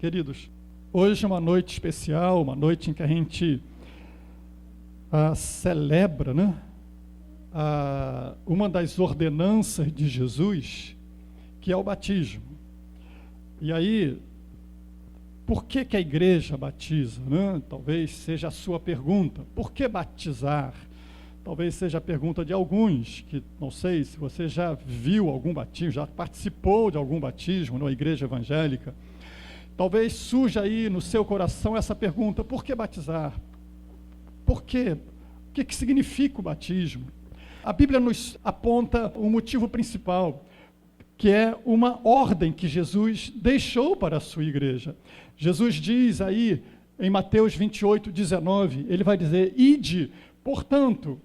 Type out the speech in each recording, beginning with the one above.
Queridos, hoje é uma noite especial, uma noite em que a gente celebra, né? Uma das ordenanças de Jesus, que é o batismo. E aí, por que a igreja batiza, né? Talvez seja a sua pergunta. Por que batizar? Talvez seja a pergunta de alguns, que não sei se você já viu algum batismo, já participou de algum batismo numa igreja evangélica. Talvez surja aí no seu coração essa pergunta: por que batizar? Por quê? O que significa o batismo? A Bíblia nos aponta o motivo principal, que é uma ordem que Jesus deixou para a sua igreja. Jesus diz aí, em Mateus 28, 19, ele vai dizer: ide, portanto,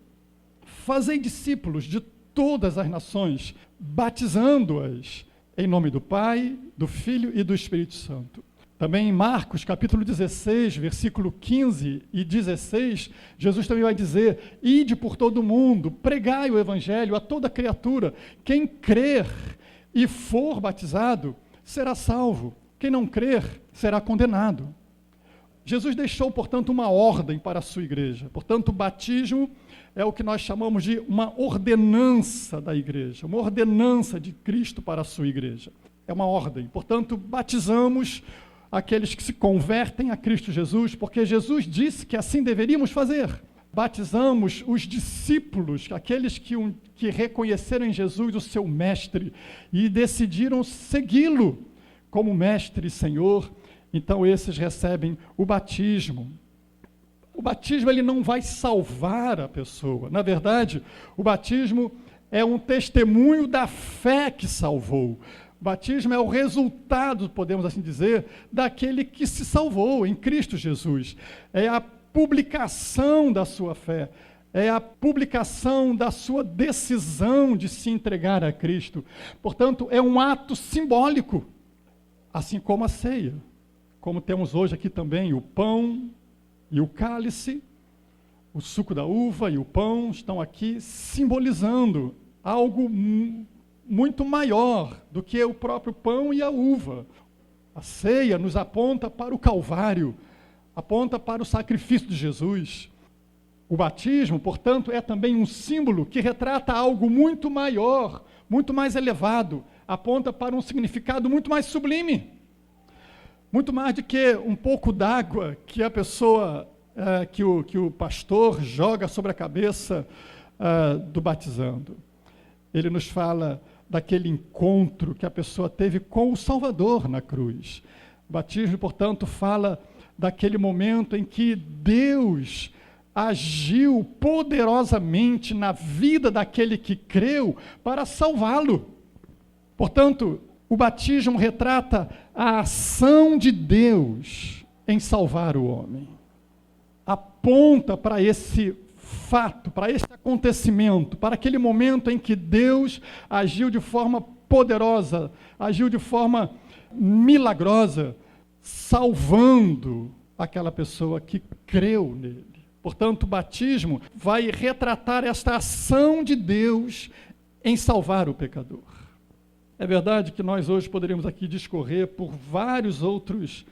fazei discípulos de todas as nações, batizando-as em nome do Pai, do Filho e do Espírito Santo. Também em Marcos, capítulo 16, versículo 15 e 16, Jesus também vai dizer: ide por todo o mundo, pregai o evangelho a toda criatura. Quem crer e for batizado será salvo. Quem não crer será condenado. Jesus deixou, portanto, uma ordem para a sua igreja. Portanto, o batismo é o que nós chamamos de uma ordenança da igreja, uma ordenança de Cristo para a sua igreja. É uma ordem. Portanto, batizamos aqueles que se convertem a Cristo Jesus, porque Jesus disse que assim deveríamos fazer. Batizamos os discípulos, aqueles que reconheceram em Jesus o seu mestre e decidiram segui-lo como mestre e Senhor. Então esses recebem o batismo. O batismo ele não vai salvar a pessoa. Na verdade, o batismo é um testemunho da fé que salvou. O batismo é o resultado, podemos assim dizer, daquele que se salvou em Cristo Jesus. É a publicação da sua fé, é a publicação da sua decisão de se entregar a Cristo. Portanto, é um ato simbólico, assim como a ceia. Como temos hoje aqui também o pão e o cálice, o suco da uva e o pão estão aqui simbolizando algo muito maior do que o próprio pão e a uva. A ceia nos aponta para o Calvário, aponta para o sacrifício de Jesus. O batismo, portanto, é também um símbolo que retrata algo muito maior, muito mais elevado, aponta para um significado muito mais sublime. Muito mais do que um pouco d'água que a pessoa, que o pastor joga sobre a cabeça do batizando. Ele nos fala daquele encontro que a pessoa teve com o Salvador na cruz. O batismo, portanto, fala daquele momento em que Deus agiu poderosamente na vida daquele que creu para salvá-lo. Portanto, o batismo retrata a ação de Deus em salvar o homem. Aponta para esse fato, para esse acontecimento, para aquele momento em que Deus agiu de forma poderosa, agiu de forma milagrosa, salvando aquela pessoa que creu nele. Portanto, o batismo vai retratar esta ação de Deus em salvar o pecador. É verdade que nós hoje poderíamos aqui discorrer por vários outros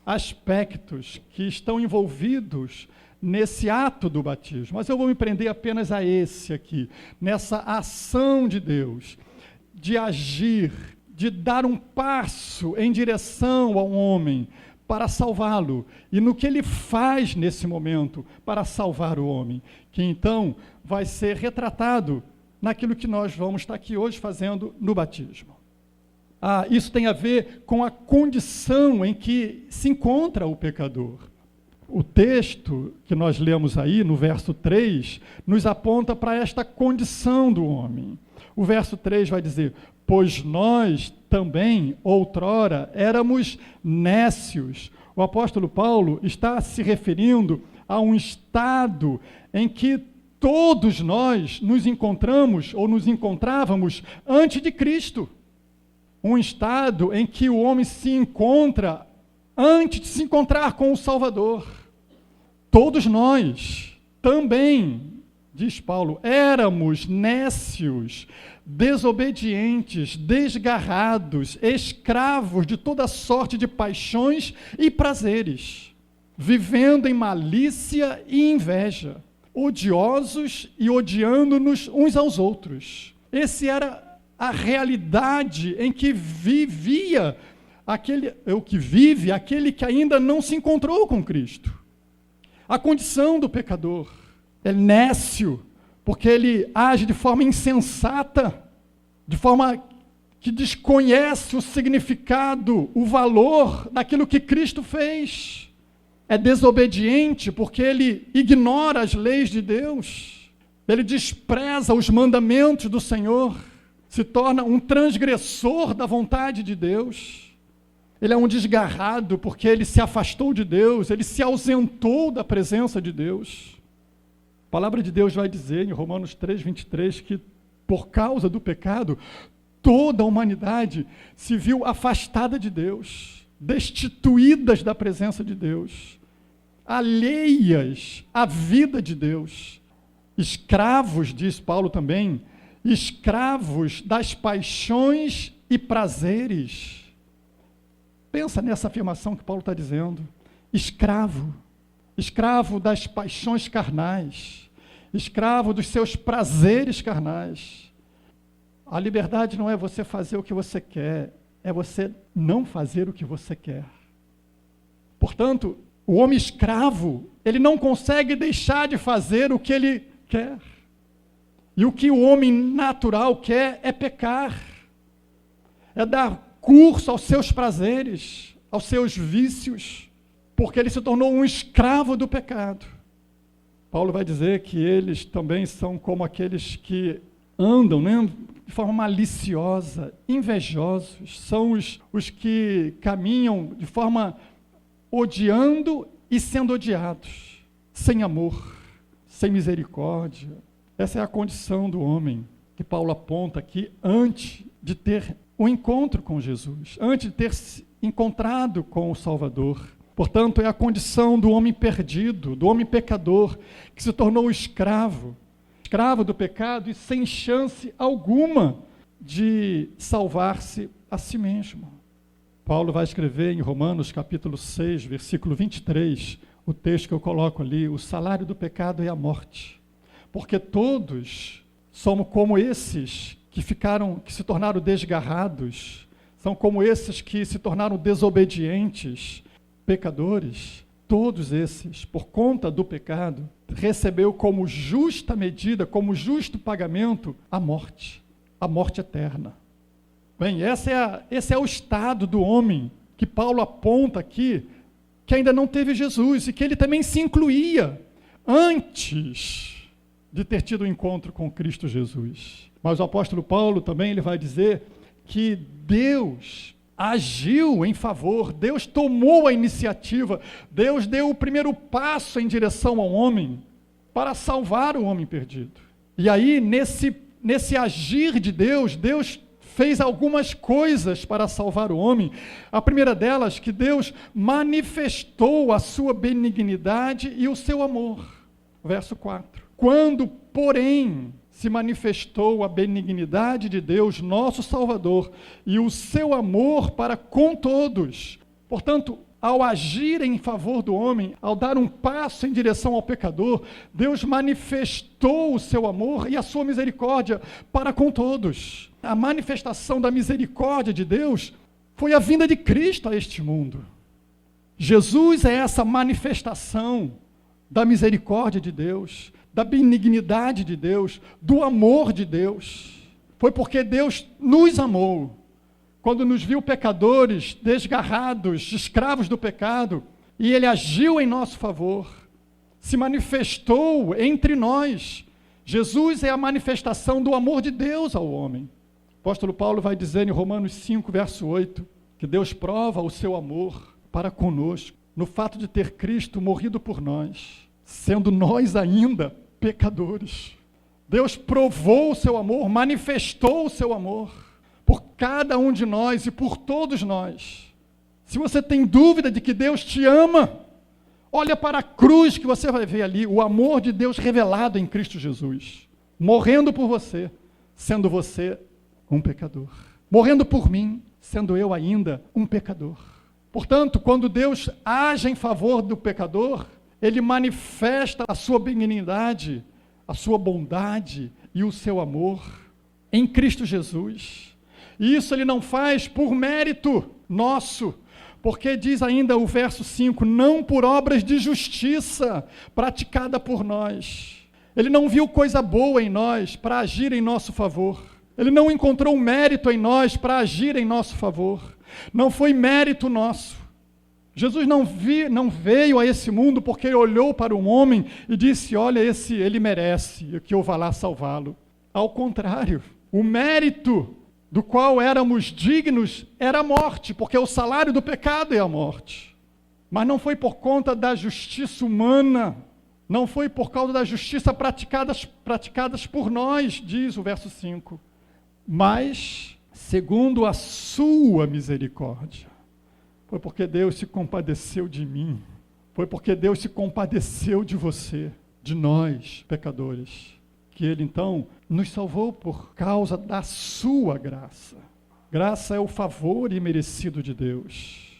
aspectos que estão envolvidos nesse ato do batismo, mas eu vou me prender apenas a esse aqui, nessa ação de Deus, de agir, de dar um passo em direção ao homem para salvá-lo, e no que ele faz nesse momento para salvar o homem, que então vai ser retratado naquilo que nós vamos estar aqui hoje fazendo no batismo. Isso tem a ver com a condição em que se encontra o pecador. O texto que nós lemos aí, no verso 3, nos aponta para esta condição do homem. O verso 3 vai dizer: pois nós também, outrora, éramos nécios. O apóstolo Paulo está se referindo a um estado em que todos nós nos encontramos ou nos encontrávamos antes de Cristo. Um estado em que o homem se encontra antes de se encontrar com o Salvador. Todos nós também diz Paulo, éramos nécios, desobedientes, desgarrados, escravos de toda sorte de paixões e prazeres, vivendo em malícia e inveja, odiosos e odiando-nos uns aos outros. Essa era a realidade em que vivia aquele que ainda não se encontrou com Cristo. A condição do pecador é nécio, porque ele age de forma insensata, de forma que desconhece o significado, o valor daquilo que Cristo fez. É desobediente porque ele ignora as leis de Deus, ele despreza os mandamentos do Senhor, se torna um transgressor da vontade de Deus. Ele é um desgarrado porque ele se afastou de Deus, ele se ausentou da presença de Deus. A palavra de Deus vai dizer em Romanos 3:23 que por causa do pecado, toda a humanidade se viu afastada de Deus, destituídas da presença de Deus, alheias à vida de Deus, escravos, diz Paulo também, escravos das paixões e prazeres. Pensa nessa afirmação que Paulo está dizendo. Escravo das paixões carnais, escravo dos seus prazeres carnais. A liberdade não é você fazer o que você quer, é você não fazer o que você quer. Portanto, o homem escravo, ele não consegue deixar de fazer o que ele quer. E o que o homem natural quer é pecar, é dar curso aos seus prazeres, aos seus vícios, porque ele se tornou um escravo do pecado. Paulo vai dizer que eles também são como aqueles que andam, de forma maliciosa, invejosos, são os que caminham de forma odiando e sendo odiados, sem amor, sem misericórdia. Essa é a condição do homem que Paulo aponta aqui antes de ter o encontro com Jesus, antes de ter se encontrado com o Salvador. Portanto, é a condição do homem perdido, do homem pecador, que se tornou escravo do pecado e sem chance alguma de salvar-se a si mesmo. Paulo vai escrever em Romanos capítulo 6, versículo 23, o texto que eu coloco ali, o salário do pecado é a morte, porque todos somos como esses que se tornaram desgarrados, são como esses que se tornaram desobedientes, pecadores. Todos esses, por conta do pecado, recebeu como justa medida, como justo pagamento, a morte eterna. Bem, esse é o estado do homem que Paulo aponta aqui, que ainda não teve Jesus, e que ele também se incluía antes de ter tido o encontro com Cristo Jesus. Mas o apóstolo Paulo também ele vai dizer que Deus agiu em favor, Deus tomou a iniciativa, Deus deu o primeiro passo em direção ao homem para salvar o homem perdido. E aí, nesse agir de Deus, Deus fez algumas coisas para salvar o homem. A primeira delas, que Deus manifestou a sua benignidade e o seu amor. Verso 4. Quando, porém, se manifestou a benignidade de Deus, nosso Salvador, e o seu amor para com todos. Portanto, ao agir em favor do homem, ao dar um passo em direção ao pecador, Deus manifestou o seu amor e a sua misericórdia para com todos. A manifestação da misericórdia de Deus foi a vinda de Cristo a este mundo. Jesus é essa manifestação da misericórdia de Deus, da benignidade de Deus, do amor de Deus. Foi porque Deus nos amou, quando nos viu pecadores, desgarrados, escravos do pecado, e Ele agiu em nosso favor, se manifestou entre nós. Jesus é a manifestação do amor de Deus ao homem. O apóstolo Paulo vai dizer em Romanos 5, verso 8, que Deus prova o seu amor para conosco, no fato de ter Cristo morrido por nós, sendo nós ainda pecadores. Deus provou o seu amor, manifestou o seu amor por cada um de nós e por todos nós. Se você tem dúvida de que Deus te ama, Olha para a cruz que você vai ver ali, o amor de Deus revelado em Cristo Jesus, morrendo por você, sendo você um pecador, morrendo por mim, sendo eu ainda um pecador. Portanto, quando Deus age em favor do pecador, Ele manifesta a sua benignidade, a sua bondade e o seu amor em Cristo Jesus. E isso Ele não faz por mérito nosso, porque diz ainda o verso 5, não por obras de justiça praticada por nós. Ele não viu coisa boa em nós para agir em nosso favor. Ele não encontrou mérito em nós para agir em nosso favor. Não foi mérito nosso. Jesus não veio a esse mundo porque ele olhou para um homem e disse, olha, ele merece que eu vá lá salvá-lo. Ao contrário, o mérito do qual éramos dignos era a morte, porque o salário do pecado é a morte. Mas não foi por conta da justiça humana, não foi por causa da justiça praticadas por nós, diz o verso 5, mas segundo a sua misericórdia. Foi porque Deus se compadeceu de mim, foi porque Deus se compadeceu de você, de nós, pecadores, que Ele então nos salvou por causa da sua graça. Graça é o favor imerecido de Deus,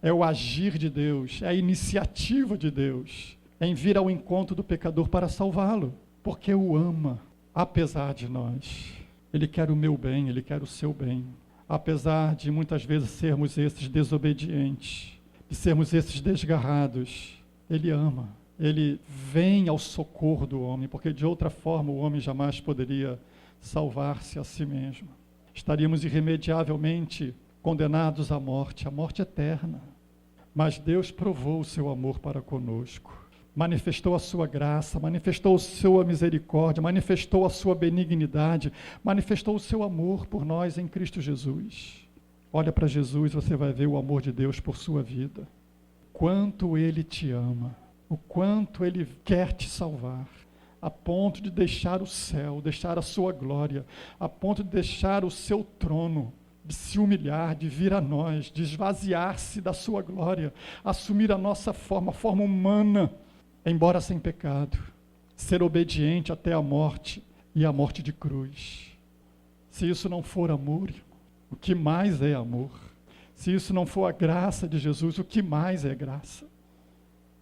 é o agir de Deus, é a iniciativa de Deus em vir ao encontro do pecador para salvá-lo, porque o ama, apesar de nós. Ele quer o meu bem, Ele quer o seu bem, apesar de muitas vezes sermos esses desobedientes, de sermos esses desgarrados. Ele ama. Ele vem ao socorro do homem, porque de outra forma o homem jamais poderia salvar-se a si mesmo. Estaríamos irremediavelmente condenados à morte eterna. Mas Deus provou o seu amor para conosco, manifestou a sua graça, manifestou a sua misericórdia, manifestou a sua benignidade, manifestou o seu amor por nós em Cristo Jesus. Olha para Jesus, você vai ver o amor de Deus por sua vida. Quanto Ele te ama. O quanto Ele quer te salvar, a ponto de deixar o céu, deixar a sua glória, a ponto de deixar o seu trono, de se humilhar, de vir a nós, de esvaziar-se da sua glória, assumir a nossa forma, a forma humana, embora sem pecado, ser obediente até a morte e a morte de cruz. Se isso não for amor, o que mais é amor? Se isso não for a graça de Jesus, o que mais é graça?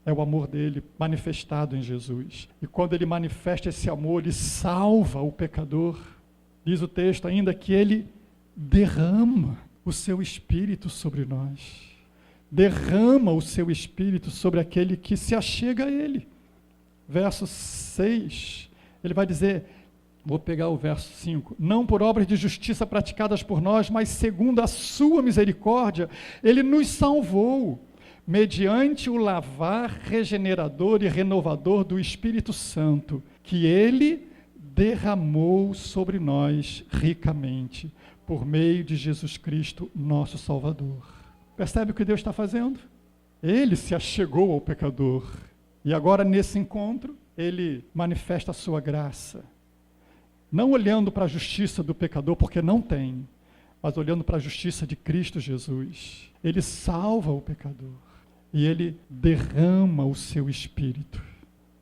É o amor dele manifestado em Jesus. E quando ele manifesta esse amor, ele salva o pecador. Diz o texto ainda que ele derrama o seu Espírito sobre nós. Derrama o seu Espírito sobre aquele que se achega a ele. Verso 6, ele vai dizer, vou pegar o verso 5, não por obras de justiça praticadas por nós, mas segundo a sua misericórdia, ele nos salvou, mediante o lavar regenerador e renovador do Espírito Santo, que Ele derramou sobre nós ricamente, por meio de Jesus Cristo, nosso Salvador. Percebe o que Deus está fazendo? Ele se achegou ao pecador, e agora nesse encontro, Ele manifesta a sua graça, não olhando para a justiça do pecador, porque não tem, mas olhando para a justiça de Cristo Jesus. Ele salva o pecador. E Ele derrama o seu Espírito.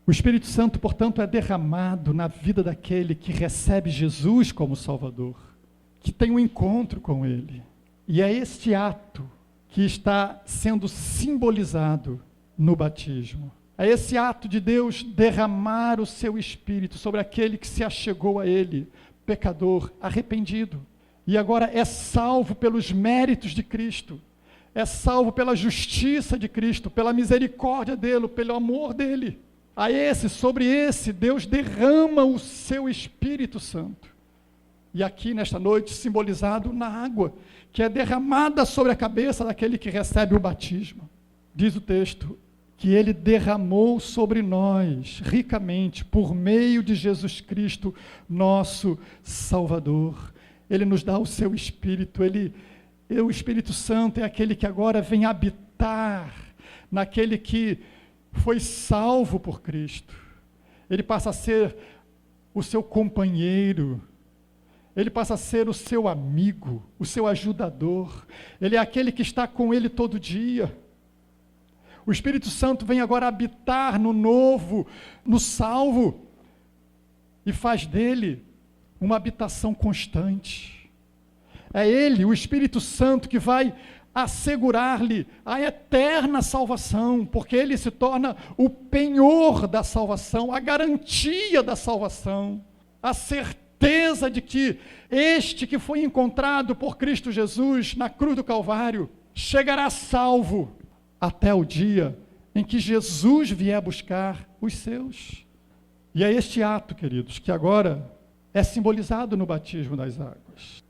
O Espírito Santo, portanto, é derramado na vida daquele que recebe Jesus como Salvador, que tem um encontro com Ele. E é este ato que está sendo simbolizado no batismo. É esse ato de Deus derramar o seu Espírito sobre aquele que se achegou a Ele, pecador, arrependido. E agora é salvo pelos méritos de Cristo. É salvo pela justiça de Cristo, pela misericórdia dele, pelo amor dele. Sobre esse, Deus derrama o seu Espírito Santo. E aqui nesta noite, simbolizado na água, que é derramada sobre a cabeça daquele que recebe o batismo. Diz o texto, que Ele derramou sobre nós, ricamente, por meio de Jesus Cristo, nosso Salvador. Ele nos dá o seu Espírito, o Espírito Santo é aquele que agora vem habitar naquele que foi salvo por Cristo. Ele passa a ser o seu companheiro, ele passa a ser o seu amigo, o seu ajudador. Ele é aquele que está com ele todo dia. O Espírito Santo vem agora habitar no novo, no salvo, e faz dele uma habitação constante. É ele, o Espírito Santo, que vai assegurar-lhe a eterna salvação, porque ele se torna o penhor da salvação, a garantia da salvação, a certeza de que este que foi encontrado por Cristo Jesus na cruz do Calvário chegará salvo até o dia em que Jesus vier buscar os seus. E é este ato, queridos, que agora é simbolizado no batismo das águas.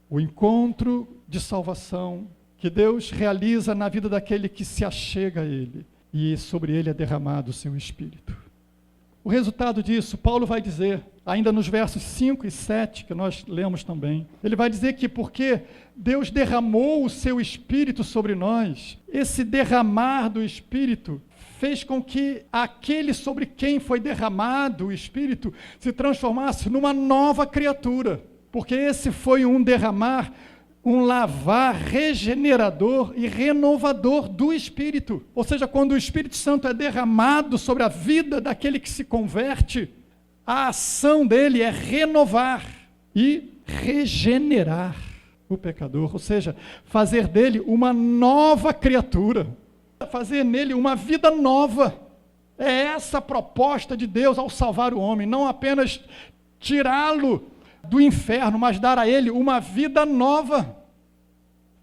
O encontro de salvação que Deus realiza na vida daquele que se achega a Ele, e sobre ele é derramado o seu Espírito. O resultado disso, Paulo vai dizer, ainda nos versos 5 e 7, que nós lemos também, ele vai dizer que porque Deus derramou o seu Espírito sobre nós, esse derramar do Espírito fez com que aquele sobre quem foi derramado o Espírito se transformasse numa nova criatura, porque esse foi um derramar, um lavar regenerador e renovador do Espírito. Ou seja, quando o Espírito Santo é derramado sobre a vida daquele que se converte, a ação dele é renovar e regenerar o pecador, ou seja, fazer dele uma nova criatura, fazer nele uma vida nova. É essa a proposta de Deus ao salvar o homem, não apenas tirá-lo do inferno, mas dar a ele uma vida nova,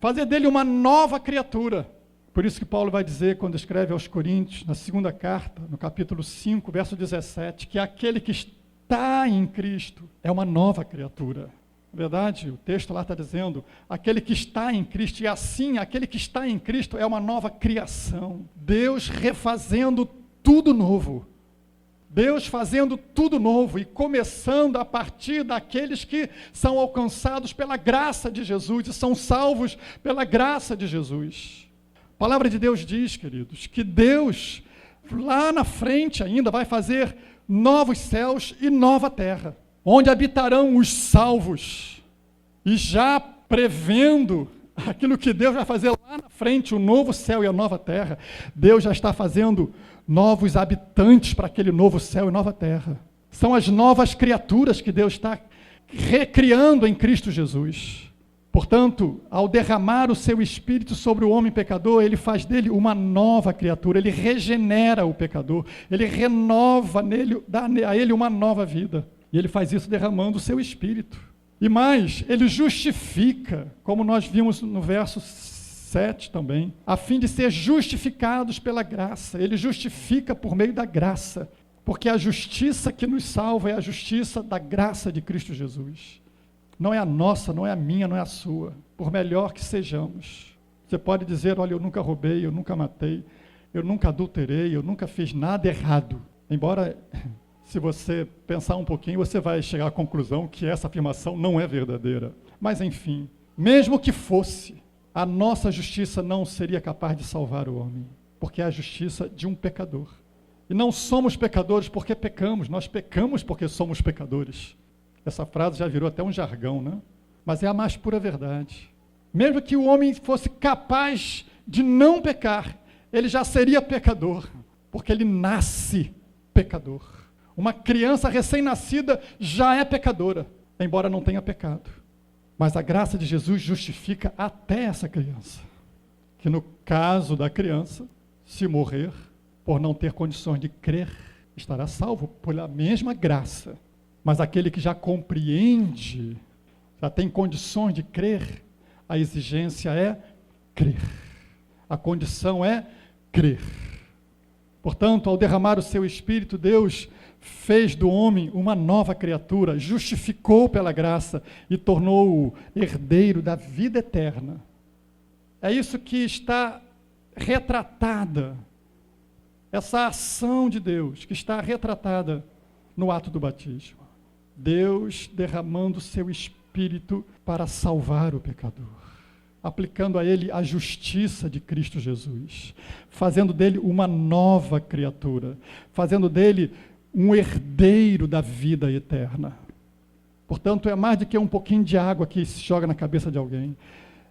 fazer dele uma nova criatura. Por isso que Paulo vai dizer, quando escreve aos Coríntios, na segunda carta, no capítulo 5, verso 17, que aquele que está em Cristo é uma nova criatura. Na verdade, o texto lá está dizendo, aquele que está em Cristo, e assim, aquele que está em Cristo é uma nova criação. Deus refazendo tudo novo. Deus fazendo tudo novo e começando a partir daqueles que são alcançados pela graça de Jesus e são salvos pela graça de Jesus. A palavra de Deus diz, queridos, que Deus, lá na frente ainda, vai fazer novos céus e nova terra, onde habitarão os salvos. E já prevendo aquilo que Deus vai fazer lá na frente, o novo céu e a nova terra, Deus já está fazendo novos habitantes para aquele novo céu e nova terra. São as novas criaturas que Deus está recriando em Cristo Jesus. Portanto, ao derramar o seu Espírito sobre o homem pecador, ele faz dele uma nova criatura, ele regenera o pecador, ele renova nele, dá a ele uma nova vida. E ele faz isso derramando o seu Espírito. E mais, ele justifica, como nós vimos no verso 7 também, a fim de ser justificados pela graça. Ele justifica por meio da graça, porque a justiça que nos salva é a justiça da graça de Cristo Jesus. Não é a nossa, não é a minha, não é a sua, por melhor que sejamos. Você pode dizer, olha, eu nunca roubei, eu nunca matei, eu nunca adulterei, eu nunca fiz nada errado. Embora, se você pensar um pouquinho, você vai chegar à conclusão que essa afirmação não é verdadeira. Mas enfim, mesmo que fosse, a nossa justiça não seria capaz de salvar o homem, porque é a justiça de um pecador. E não somos pecadores porque pecamos, nós pecamos porque somos pecadores. Essa frase já virou até um jargão, né? Mas é a mais pura verdade. Mesmo que o homem fosse capaz de não pecar, ele já seria pecador, porque ele nasce pecador. Uma criança recém-nascida já é pecadora, embora não tenha pecado. Mas a graça de Jesus justifica até essa criança, que no caso da criança, se morrer por não ter condições de crer, estará salvo pela mesma graça. Mas aquele que já compreende, já tem condições de crer, a exigência é crer. A condição é crer. Portanto, ao derramar o seu Espírito, Deus fez do homem uma nova criatura, justificou pela graça e tornou-o herdeiro da vida eterna. É isso que está retratada, essa ação de Deus, que está retratada no ato do batismo. Deus derramando o seu Espírito para salvar o pecador, aplicando a ele a justiça de Cristo Jesus, fazendo dele uma nova criatura, fazendo dele um herdeiro da vida eterna. Portanto, é mais do que um pouquinho de água que se joga na cabeça de alguém.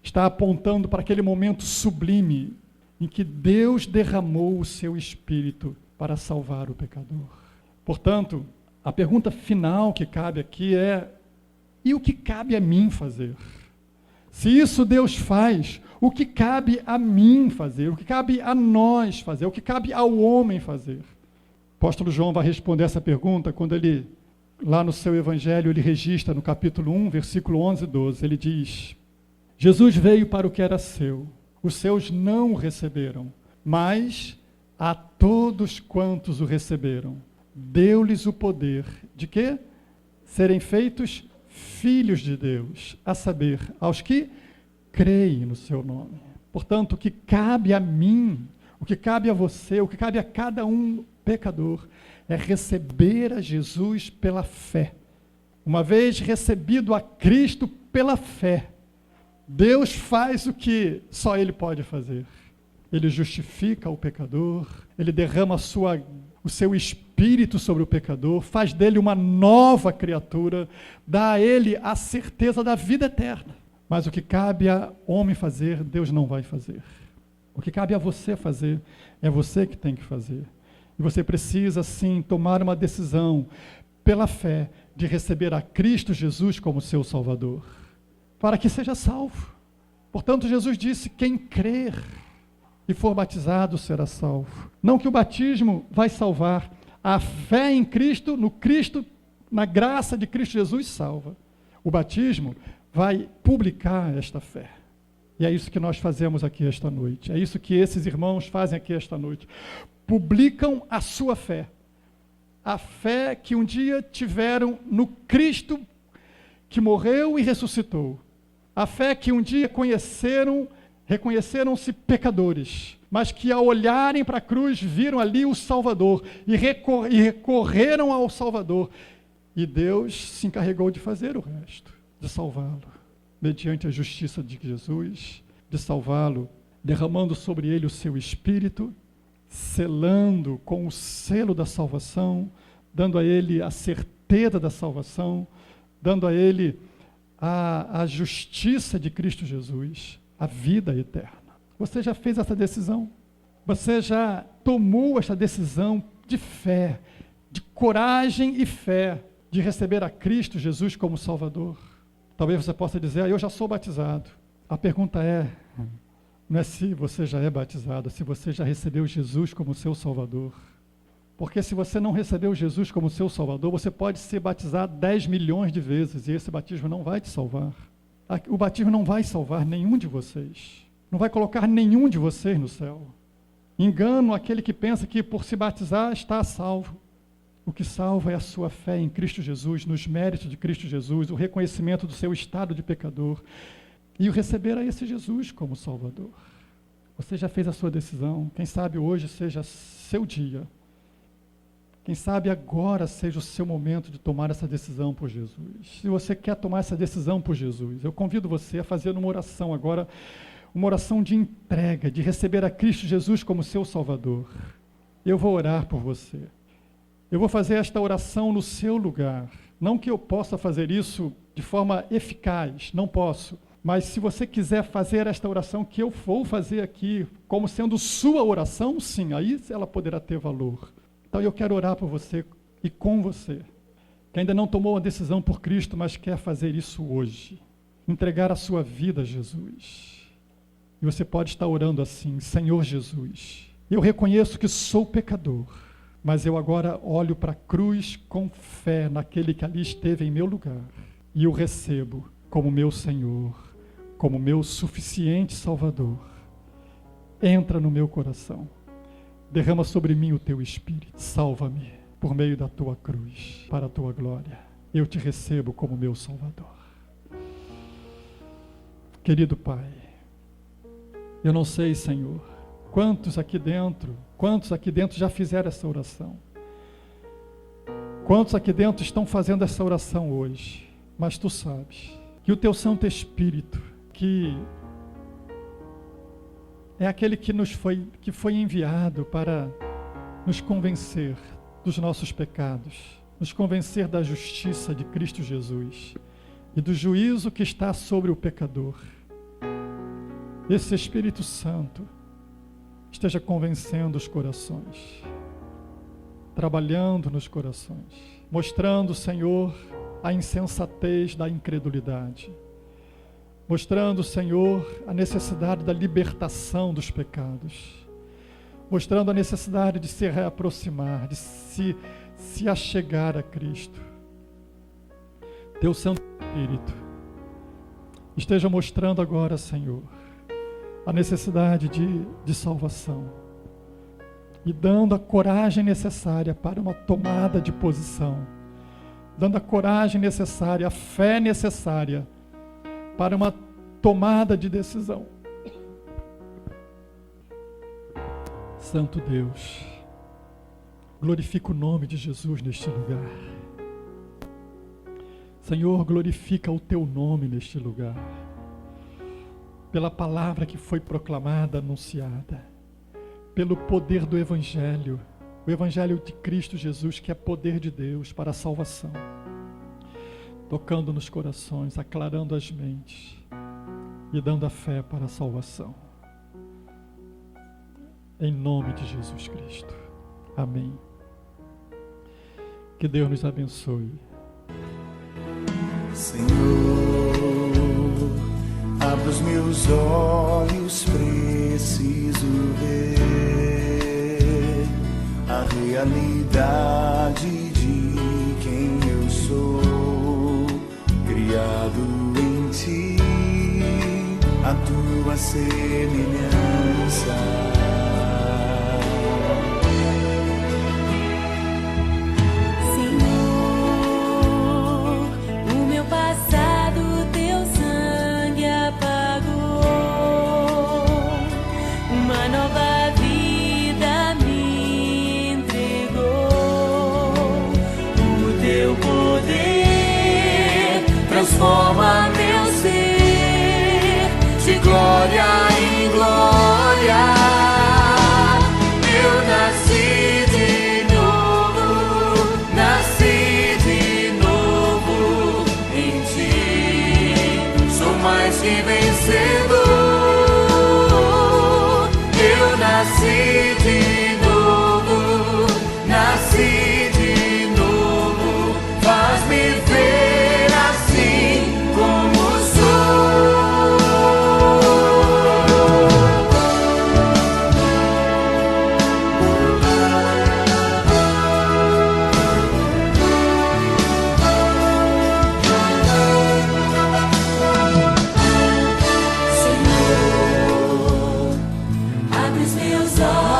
Está apontando para aquele momento sublime em que Deus derramou o seu Espírito para salvar o pecador. Portanto, a pergunta final que cabe aqui é: e o que cabe a mim fazer? Se isso Deus faz, o que cabe a mim fazer? O que cabe a nós fazer? O que cabe ao homem fazer? O apóstolo João vai responder essa pergunta quando ele, lá no seu evangelho, ele registra no capítulo 1, versículo 11 e 12, ele diz: Jesus veio para o que era seu, os seus não o receberam, mas a todos quantos o receberam, deu-lhes o poder de quê? Serem feitos filhos de Deus, a saber, aos que creem no seu nome. Portanto, o que cabe a mim, o que cabe a você, o que cabe a cada um pecador, é receber a Jesus pela fé. Uma vez recebido a Cristo pela fé, Deus faz o que só Ele pode fazer. Ele justifica o pecador, Ele derrama o seu Espírito sobre o pecador, faz dele uma nova criatura, dá a ele a certeza da vida eterna. Mas o que cabe a homem fazer, Deus não vai fazer. O que cabe a você fazer, é você que tem que fazer. E você precisa, sim, tomar uma decisão pela fé de receber a Cristo Jesus como seu Salvador, para que seja salvo. Portanto, Jesus disse: quem crer e for batizado será salvo. Não que o batismo vai salvar, a fé em Cristo, no Cristo, na graça de Cristo Jesus salva. O batismo vai publicar esta fé. E é isso que nós fazemos aqui esta noite. É isso que esses irmãos fazem aqui esta noite. Publicam a sua fé. A fé que um dia tiveram no Cristo que morreu e ressuscitou. A fé que um dia reconheceram-se pecadores, mas que ao olharem para a cruz viram ali o Salvador e recorreram ao Salvador. E Deus se encarregou de fazer o resto, de salvá-lo, mediante a justiça de Jesus, de salvá-lo, derramando sobre ele o seu Espírito, selando com o selo da salvação, dando a ele a certeza da salvação, dando a ele a justiça de Cristo Jesus, a vida eterna. Você já fez essa decisão? Você já tomou essa decisão de fé, de coragem e fé, de receber a Cristo Jesus como Salvador? Talvez você possa dizer: eu já sou batizado. A pergunta não é se você já é batizado, se você já recebeu Jesus como seu Salvador. Porque se você não recebeu Jesus como seu Salvador, você pode ser batizado 10 milhões de vezes e esse batismo não vai te salvar. O batismo não vai salvar nenhum de vocês. Não vai colocar nenhum de vocês no céu. Engano aquele que pensa que por se batizar está salvo. O que salva é a sua fé em Cristo Jesus, nos méritos de Cristo Jesus, o reconhecimento do seu estado de pecador e o receber a esse Jesus como Salvador. Você já fez a sua decisão. Quem sabe hoje seja seu dia. Quem sabe agora seja o seu momento de tomar essa decisão por Jesus. Se você quer tomar essa decisão por Jesus, eu convido você a fazer uma oração agora, uma oração de entrega, de receber a Cristo Jesus como seu Salvador. Eu vou orar por você. Eu vou fazer esta oração no seu lugar. Não que eu possa fazer isso de forma eficaz, não posso. Mas se você quiser fazer esta oração que eu vou fazer aqui, como sendo sua oração, sim, aí ela poderá ter valor. Então eu quero orar por você e com você, que ainda não tomou a decisão por Cristo, mas quer fazer isso hoje. Entregar a sua vida a Jesus. E você pode estar orando assim: Senhor Jesus, eu reconheço que sou pecador, mas eu agora olho para a cruz com fé naquele que ali esteve em meu lugar e o recebo como meu Senhor, como meu suficiente Salvador. Entra no meu coração. Derrama sobre mim o teu Espírito. Salva-me por meio da tua cruz, para a tua glória. Eu te recebo como meu Salvador. Querido Pai, eu não sei, Senhor, quantos aqui dentro já fizeram essa oração? Quantos aqui dentro estão fazendo essa oração hoje? Mas tu sabes que o teu Santo Espírito, que é aquele que foi enviado para nos convencer dos nossos pecados, nos convencer da justiça de Cristo Jesus e do juízo que está sobre o pecador. Esse Espírito Santo esteja convencendo os corações, trabalhando nos corações, mostrando, Senhor, a insensatez da incredulidade, mostrando, Senhor, a necessidade da libertação dos pecados, mostrando a necessidade de se reaproximar, de se achegar a Cristo. Teu Santo Espírito esteja mostrando agora, Senhor, a necessidade de salvação e dando a coragem necessária para uma tomada de posição, dando a coragem necessária, a fé necessária para uma tomada de decisão. Santo Deus, glorifica o nome de Jesus neste lugar. Senhor, glorifica o teu nome neste lugar, pela palavra que foi proclamada, anunciada, pelo poder do Evangelho, o Evangelho de Cristo Jesus, que é poder de Deus para a salvação, tocando nos corações, aclarando as mentes e dando a fé para a salvação. Em nome de Jesus Cristo. Amém. Que Deus nos abençoe. Senhor, abra os meus olhos, preciso ver a realidade de quem eu sou, criado em Ti, a Tua semelhança. Transforma meu ser de glória em glória. Eu nasci de novo em Ti. Sou mais que vencedor. Eu nasci de novo, nasci de novo. Faz-me ver Meus olhos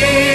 ti.